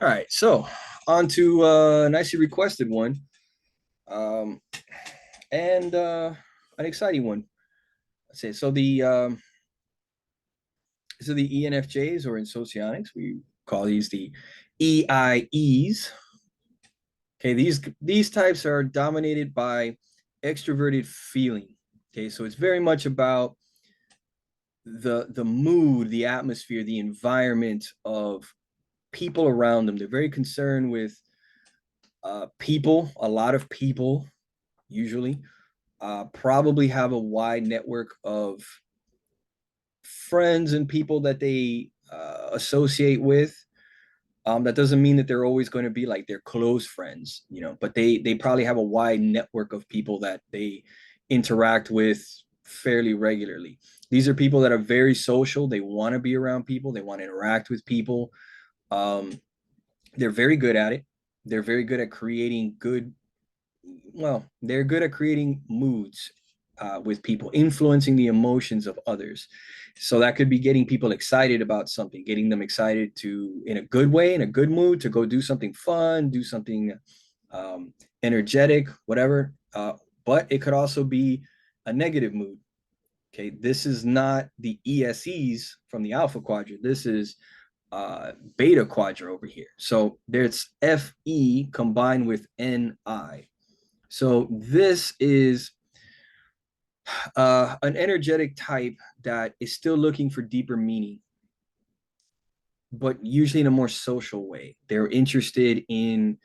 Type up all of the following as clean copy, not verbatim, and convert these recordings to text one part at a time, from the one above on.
All right, so on to a nicely requested one, um, and an exciting one. Let's say so the ENFJs, or in Socionics we call these the EIEs. Okay, these types are dominated by extroverted feeling. Okay, so it's very much about the mood, the atmosphere, the environment of people around them. They're very concerned with people, a lot of people usually, probably have a wide network of friends and people that they associate with. That doesn't mean that they're always going to be like their close friends, but they probably have a wide network of people that they interact with fairly regularly. These are people that are very social. They want to be around people. They want to interact with people. Um, they're very good at it. They're very good at creating good they're good at creating moods with people, influencing the emotions of others. So that could be getting people excited about something, getting them excited to, in a good way, in a good mood, to go do something fun, do something energetic, whatever. But it could also be a negative mood. Okay, this is not the ESEs from the Alpha Quadrant. This is Beta Quadrant over here. So there's FE combined with NI. So this is an energetic type that is still looking for deeper meaning, but usually in a more social way. They're interested in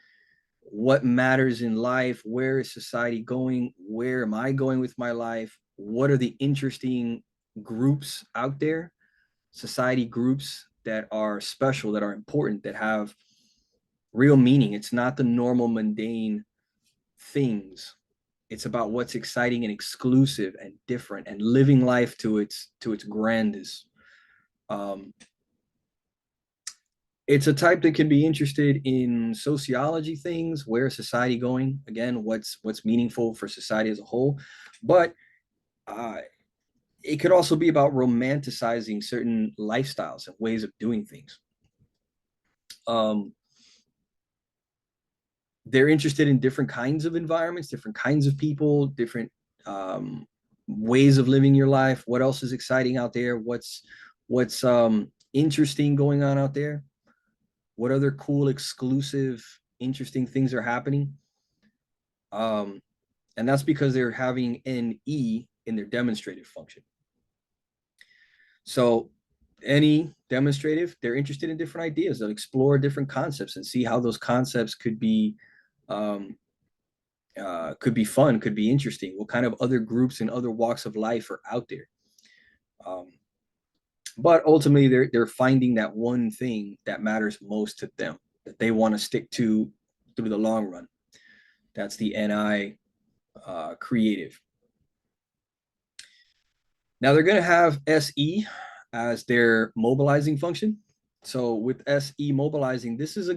what matters in life, where is society going, where am I going with my life, what are the interesting groups out there, society groups that are special, that are important, that have real meaning. It's not the normal mundane things. It's about what's exciting and exclusive and different, and living life to its grandest. Um, it's a type that can be interested in sociology things, where is society going? Again, what's meaningful for society as a whole, but uh, it could also be about romanticizing certain lifestyles and ways of doing things. Um, they're interested in different kinds of environments, different kinds of people, different um, ways of living your life. What else is exciting out there? What's interesting going on out there? What other cool, exclusive, interesting things are happening? Um, and that's because they're having an E in their demonstrative function. So any demonstrative, they're interested in different ideas. They'll explore different concepts and see how those concepts um, could be fun, could be interesting. What kind of other groups and other walks of life are out there? Um, but ultimately, they're finding that one thing that matters most to them, that they want to stick to through the long run. That's the NI creative. Now they're going to have SE as their mobilizing function. So with SE mobilizing, this is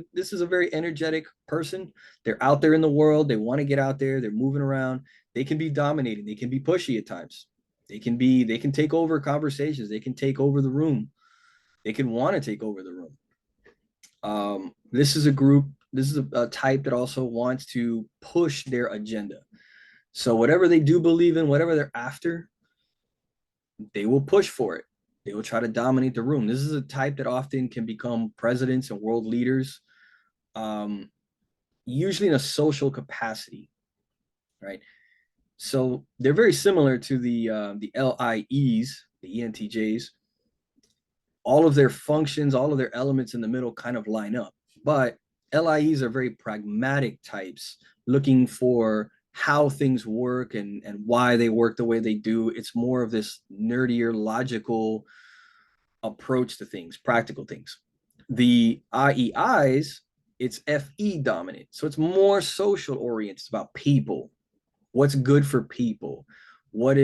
a very energetic person. They're out there in the world. They want to get out there. They're moving around. They can be dominating. They can be pushy at times. They can take over conversations. They can take over the room. They can want to take over the room. This is a group. This is a type that also wants to push their agenda. So whatever they do believe in, whatever they're after, they will push for it. They will try to dominate the room. This is a type that often can become presidents and world leaders, um, usually in a social capacity, right? So they're very similar to the LIEs, the ENTJs. All of their functions, all of their elements in the middle kind of line up. But LIEs are very pragmatic types, looking for how things work and why they work the way they do. It's more of this nerdier, logical approach to things, practical things. The IEIs, it's FE dominant. So it's more social oriented. It's about people. What's good for people? What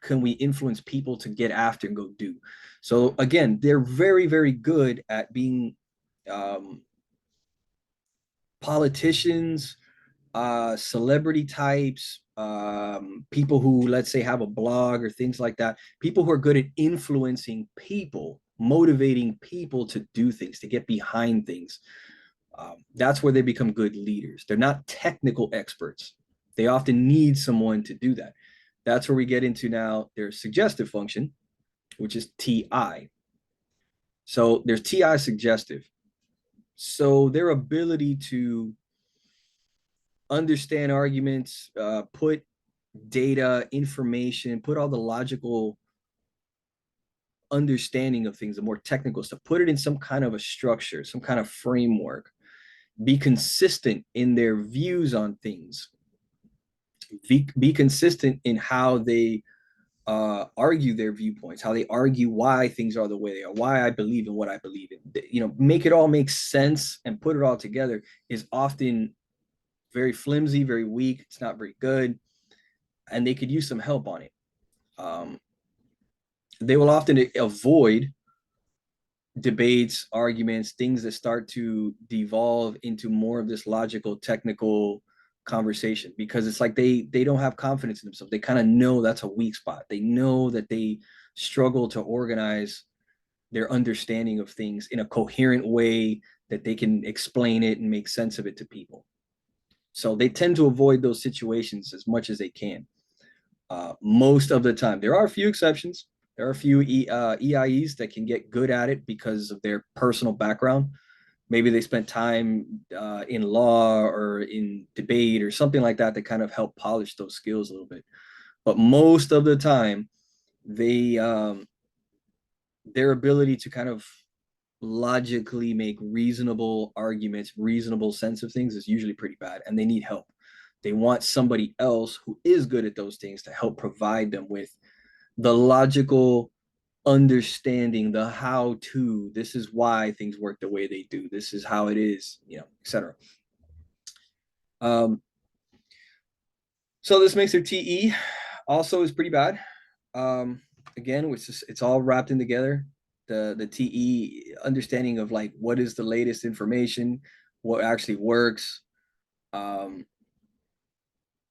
can we influence people to get after and go do? So again, they're very, very good at being um, politicians, celebrity types, people who, let's say, have a blog or things like that. People who are good at influencing people motivating people to do things, to get behind things. That's where they become good leaders. They're not technical experts. They often need someone to do that. That's where we get into now their suggestive function, which is TI. So there's TI suggestive. So their ability to understand arguments, put data, information, put all the logical understanding of things, the more technical stuff, put it in some kind of a structure, some kind of framework, be consistent in their views on things, be consistent in how they argue their viewpoints, how they argue why things are the way they are, why I believe in what I believe in. You know, make it all make sense and put it all together is often very flimsy, very weak. It's not very good, and they could use some help on it. Um, they will often avoid debates, arguments, things that start to devolve into more of this logical, technical conversation, because it's like they don't have confidence in themselves. They kind of know that's a weak spot. They know that they struggle to organize their understanding of things in a coherent way that they can explain it and make sense of it to people. So they tend to avoid those situations as much as they can. Most of the time, there are a few exceptions. There are a few EIEs that can get good at it because of their personal background. Maybe they spent time in law or in debate or something like that kind of help polish those skills a little bit. But most of the time, they their ability to kind of logically make reasonable arguments, reasonable sense of things is usually pretty bad, and they need help. They want somebody else who is good at those things to help provide them with the logical understanding, the how to. This is why things work the way they do. This is how it is, you know, etc. Um, so this makes their TE also is pretty bad. Um, Again, which is it's all wrapped in together. The TE understanding of like what is the latest information, what actually works, um,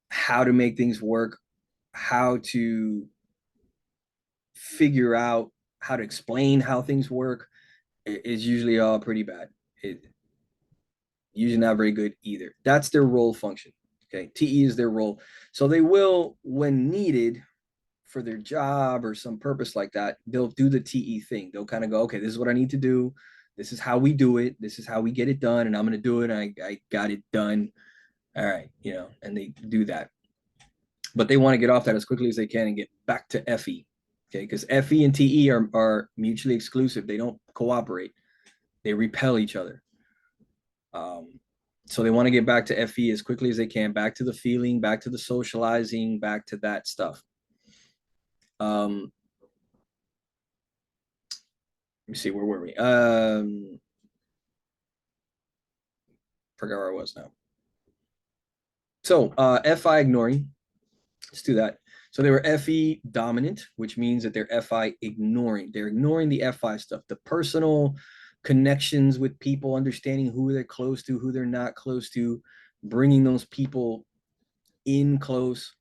how to make things work, how to figure out how to explain how things work is usually all pretty bad. It usually not very good either. That's their role function. Okay, TE is their role. So they will, when needed for their job or some purpose like that, they'll do the TE thing. They'll kind of go, okay, this is what I need to do. This is how we do it. This is how we get it done. And I'm going to do it. I got it done. All right. You know, and they do that. But they want to get off that as quickly as they can and get back to FE. Okay. Because FE and TE are mutually exclusive. They don't cooperate, they repel each other. Um, so they want to get back to FE as quickly as they can, back to the feeling, back to the socializing, back to that stuff. Let me see, where were we? Forgot where I was now. So FI ignoring, let's do that. So they were FE dominant, which means that they're FI ignoring. They're ignoring the FI stuff, the personal connections with people, understanding who they're close to, who they're not close to, bringing those people in close.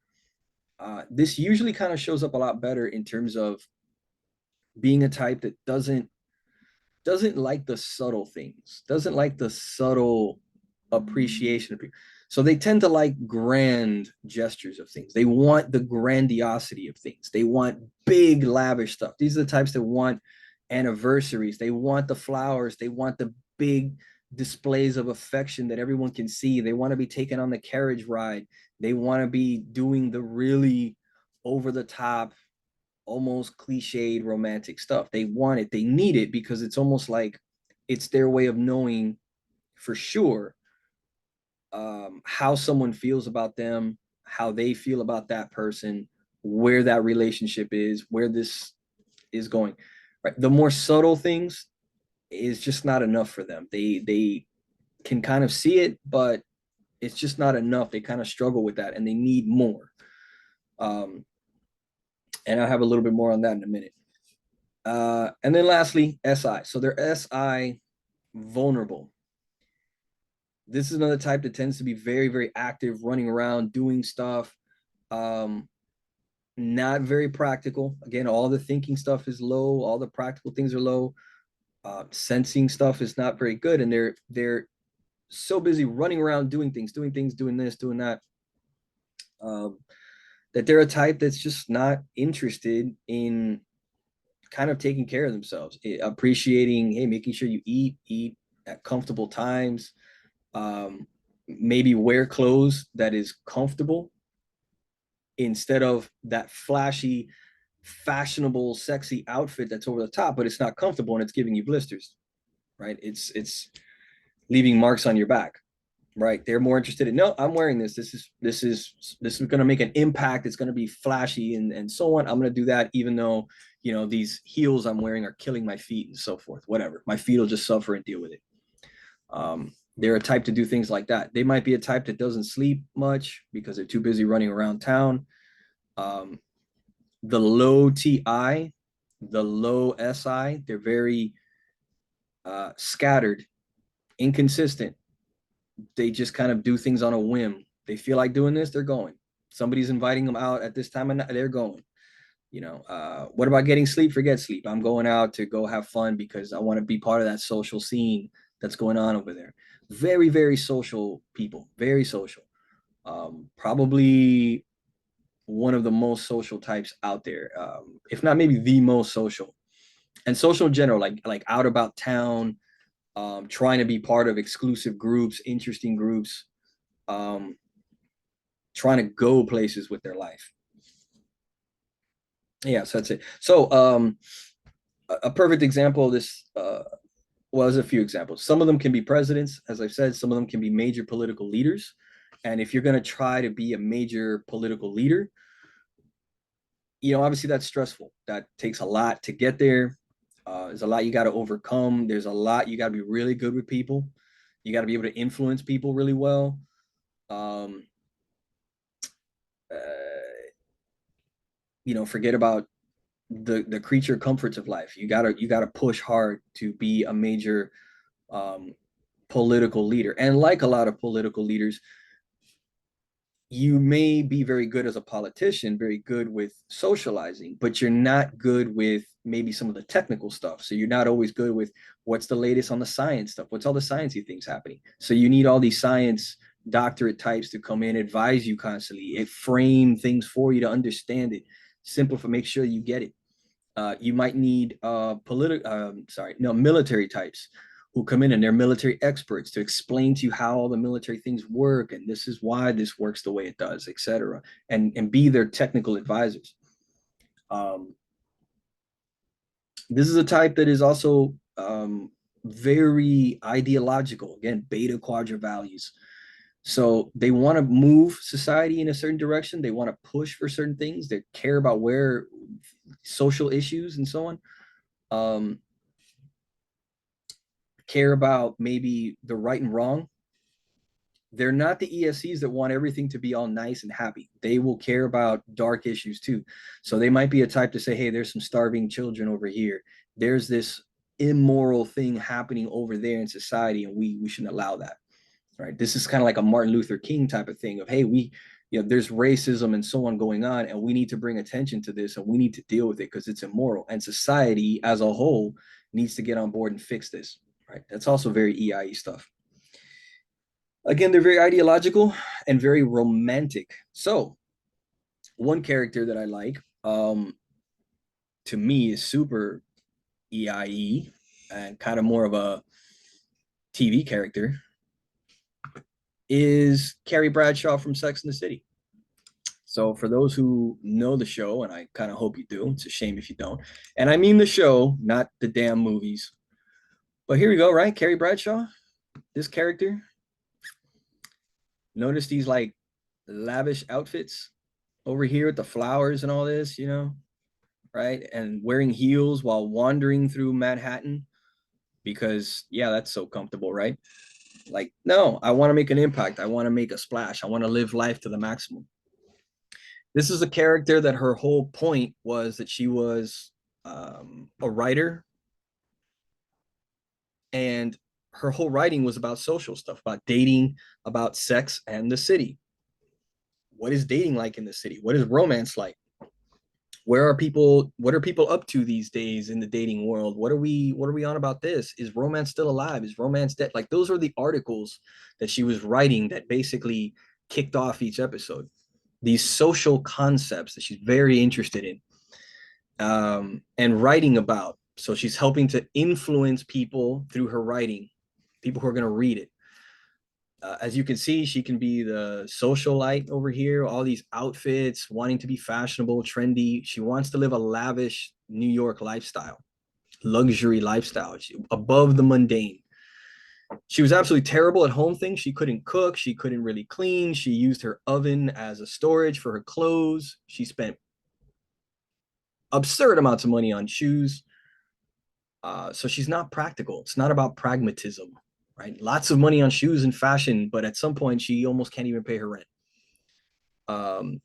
This usually kind of shows up a lot better in terms of being a type that doesn't like the subtle things, doesn't like the subtle appreciation of people. So they tend to like grand gestures of things. They want the grandiosity of things. They want big, lavish stuff. These are the types that want anniversaries. They want the flowers. They want the big displays of affection that everyone can see. They want to be taken on the carriage ride. They want to be doing the really over the top, almost cliched romantic stuff. They want it, they need it, because it's almost like it's their way of knowing for sure how someone feels about them, how they feel about that person, where that relationship is, where this is going. Right. The more subtle things is just not enough for them. They can kind of see it, but it's just not enough. They kind of struggle with that and they need more. And I'll have a little bit more on that in a minute. And then lastly, SI. So they're SI vulnerable. This is another type that tends to be very, very active, running around, doing stuff. Um, not very practical. Again, all the thinking stuff is low, all the practical things are low. Sensing stuff is not very good, and they're so busy running around doing things, doing this, doing that, um, that they're a type that's just not interested in kind of taking care of themselves, appreciating, hey, making sure you eat at comfortable times, maybe wear clothes that is comfortable instead of that flashy, fashionable, sexy outfit that's over the top, but it's not comfortable and it's giving you blisters, right? It's leaving marks on your back, right? They're more interested in, no, I'm wearing this. This is going to make an impact. It's going to be flashy and so on. I'm going to do that, even though, you know, these heels I'm wearing are killing my feet and so forth. Whatever, my feet will just suffer and deal with it. They're a type to do things like that. They might be a type that doesn't sleep much because they're too busy running around town. Um, the low TI, the low SI, they're very scattered, inconsistent. They just kind of do things on a whim. They feel like doing this, they're going. Somebody's inviting them out at this time and they're going. You know, what about getting sleep? Forget sleep. I'm going out to go have fun because I want to be part of that social scene that's going on over there. Very, very social people, very social. Probably one of the most social types out there, if not maybe the most social. And social in general, like out about town, trying to be part of exclusive groups, interesting groups, um, trying to go places with their life. Yeah, so that's it. So a perfect example of this, well, there's a few examples. Some of them can be presidents, as I've said. Some of them can be major political leaders. And if you're going to try to be a major political leader, you know, obviously that's stressful. That takes a lot to get there. There's a lot you got to overcome. There's a lot you got to be really good with people. You got to be able to influence people really well. Um, uh, you know, forget about the creature comforts of life. You gotta push hard to be a major um, political leader. And like a lot of political leaders, you may be very good as a politician, very good with socializing, but you're not good with maybe some of the technical stuff. So you're not always good with what's the latest on the science stuff, what's all the sciencey things happening. So you need all these science doctorate types to come in, advise you constantly, frame things for you to understand it, simplify, make sure you get it. You might need military types who come in and they're military experts to explain to you how all the military things work and this is why this works the way it does, etc. And be their technical advisors. Um, this is a type that is also very ideological. Again, beta quadrant values. So they want to move society in a certain direction. They want to push for certain things. They care about where social issues and so on. Um, care about maybe the right and wrong. They're not the ESCs that want everything to be all nice and happy. They will care about dark issues too. So they might be a type to say, hey, there's some starving children over here. There's this immoral thing happening over there in society, and we shouldn't allow that. Right. This is kind of like a Martin Luther King type of thing of, hey, there's racism and so on going on, and we need to bring attention to this and we need to deal with it because it's immoral. And society as a whole needs to get on board and fix this. Right. That's also very EIE stuff. Again, they're very ideological and very romantic. So one character that I like, to me, is super EIE and kind of more of a TV character, is Carrie Bradshaw from Sex and the City. So for those who know the show, and I kind of hope you do, it's a shame if you don't. And I mean the show, not the damn movies. But here we go, right? Carrie Bradshaw, this character. Notice these like lavish outfits over here with the flowers and all this, you know, right? And wearing heels while wandering through Manhattan because, yeah, that's so comfortable, right? Like, no, I want to make an impact. I want to make a splash. I want to live life to the maximum. This is a character that her whole point was that she was a writer, and her whole writing was about social stuff, about dating, about sex and the city. What is dating like in the city? What is romance like? Where are people, what are people up to these days in the dating world? What are we on about this? Is romance still alive? Is romance dead? Like those are the articles that she was writing that basically kicked off each episode. These social concepts that she's very interested in, and writing about. So she's helping to influence people through her writing, people who are going to read it. As you can see, she can be the socialite over here, all these outfits, wanting to be fashionable, trendy. She wants to live a lavish New York lifestyle, luxury lifestyle, above the mundane. She was absolutely terrible at home things. She couldn't cook. She couldn't really clean. She used her oven as a storage for her clothes. She spent absurd amounts of money on shoes. So she's not practical. It's not about pragmatism, right? Lots of money on shoes and fashion, but at some point she almost can't even pay her rent. Um,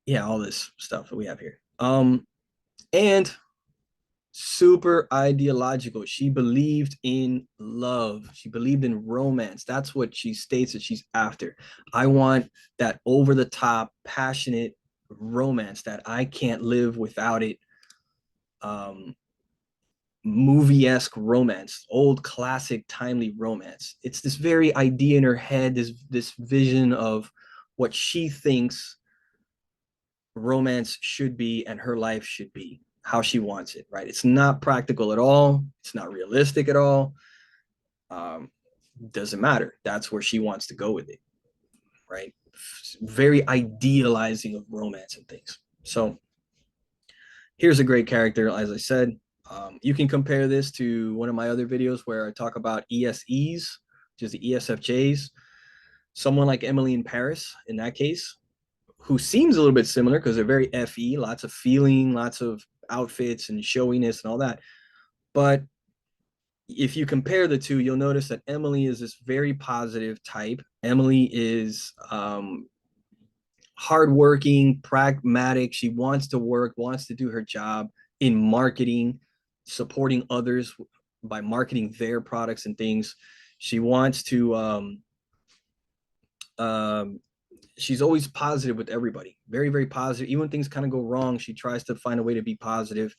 yeah, all this stuff that we have here. And super ideological. She believed in love. She believed in romance. That's what she states that she's after. I want that over the top, passionate romance that I can't live without it. Movie-esque romance, old classic timely romance. It's this very idea in her head, this vision of what she thinks romance should be and her life should be, how she wants it, right? It's not practical at all. It's not realistic at all. Doesn't matter. That's where she wants to go with it, right? Very idealizing of romance and things. So here's a great character, as I said. You can compare this to one of my other videos where I talk about ESEs, which is the ESFJs. Someone like Emily in Paris, in that case, who seems a little bit similar because they're very FE, lots of feeling, lots of outfits and showiness and all that. But if you compare the two, you'll notice that Emily is this very positive type. Emily is hardworking, pragmatic. She wants to work, wants to do her job in marketing, supporting others by marketing their products and things. She wants to she's always positive with everybody, very, very positive. Even when things kind of go wrong, she tries to find a way to be positive,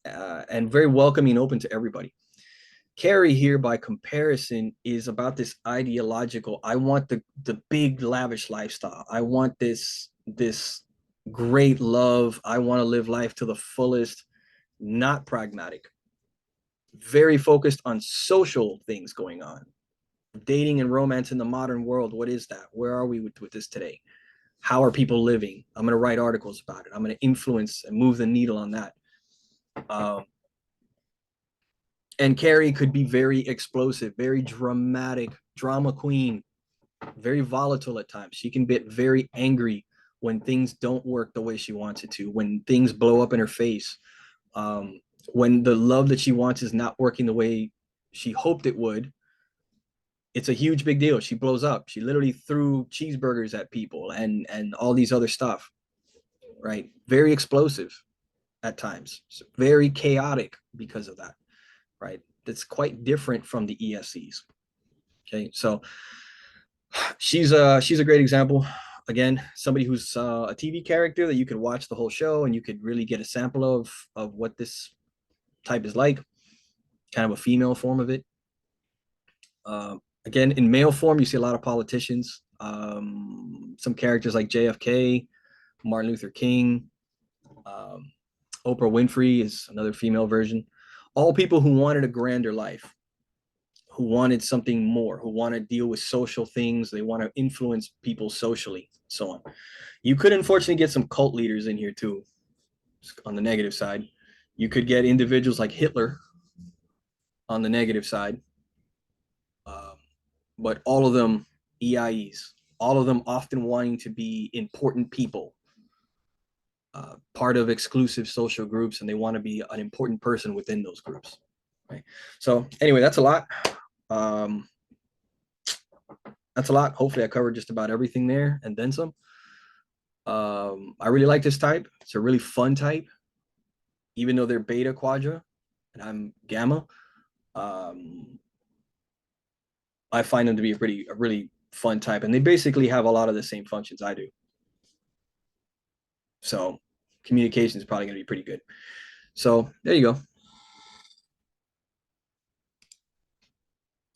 and very welcoming and open to everybody. Carrie here, by comparison, is about this ideological. I want the big lavish lifestyle. I want this great love. I want to live life to the fullest. Not pragmatic. Very focused on social things going on. Dating and romance in the modern world. What is that? Where are we with this today? How are people living? I'm going to write articles about it. I'm going to influence and move the needle on that. And Carrie could be very explosive, very dramatic, drama queen, very volatile at times. She can get very angry when things don't work the way she wants it to, when things blow up in her face, when the love that she wants is not working the way she hoped it would. It's a huge big deal. She blows up. She literally threw cheeseburgers at people and all these other stuff, right? Very explosive at times, very chaotic because of that, right? That's quite different from the ESCs. Okay, so she's a great example. Again, somebody who's a TV character that you could watch the whole show and you could really get a sample of what this type is like, kind of a female form of it. Again, in male form, you see a lot of politicians, some characters like JFK, Martin Luther King, Oprah Winfrey is another female version. All people who wanted a grander life, who wanted something more, who want to deal with social things. They want to influence people socially, so on. You could unfortunately get some cult leaders in here too, on the negative side. You could get individuals like Hitler on the negative side. But all of them EIEs, all of them often wanting to be important people, part of exclusive social groups, and they want to be an important person within those groups. Right. So anyway, that's a lot. That's a lot. Hopefully I covered just about everything there and then some. I really like this type. It's a really fun type, even though they're beta quadra and I'm gamma. I find them to be a really fun type, and they basically have a lot of the same functions I do. So communication is probably going to be pretty good. So there you go.